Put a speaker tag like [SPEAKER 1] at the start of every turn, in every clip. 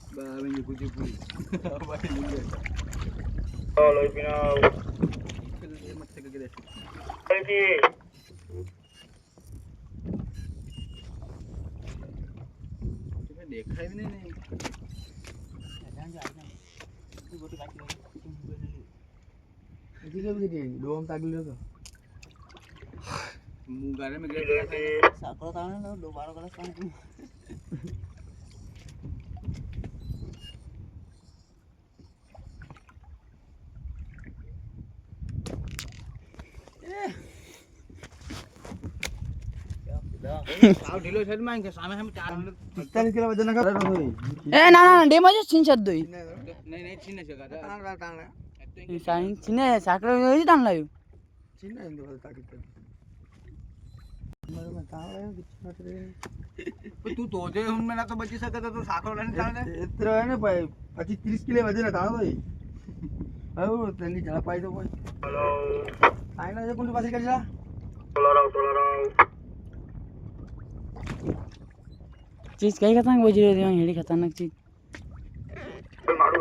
[SPEAKER 1] Bawa kucing kucing. Apa ini?
[SPEAKER 2] Kalau pinau. Lagi.
[SPEAKER 1] દેખાય ને નહીં હજી કેમ કે ડોમ તાગી લ્યો તો હું ગારે મે ગયા સાકરો તાણે નો દોબારો કલા તાણે સાવ ઢીલો છે માં કે સામે સામે 45 કિલો વજન કરે તો
[SPEAKER 3] એ ના ના ડેમ જ છીન છદ દોઈ
[SPEAKER 1] નહીં નહીં છીને છે કાકા તાણ
[SPEAKER 3] એ સાઈન છીને સાકરો એ તાણ લાવ્યું
[SPEAKER 1] છીને ઇંદો તાકી મારે તાળે તું તો જે હું મેના તો બચી શકે તો સાકરો લઈને તાણે એત્ર હે ને ભાઈ 25 30 કિલો વજન તાણ દોઈ હવે તેની ઝડપાઈ તો કોઈ
[SPEAKER 2] Hello.
[SPEAKER 1] આઈના જે કોણ પાછી કરી જા
[SPEAKER 2] Tolong.
[SPEAKER 3] ચીજ કઈ ખતરનાક બજી રહી હતી હેડી ખતરનાક ચીજ
[SPEAKER 2] Malu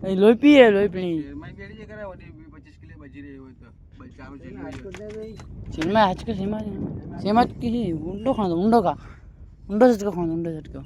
[SPEAKER 3] એ લોહી પીએ લોહી પીણી
[SPEAKER 1] મારી બેડી જે કરે 25 કિલો બજી રહી હોય તો બલ ચાલુ છે
[SPEAKER 3] સિનેમા આજ કે સિનેમા ઊંડો ખાતો ઊંડો કા ઊંડો ઝટકો ખાતો ઊંડો ઝટકો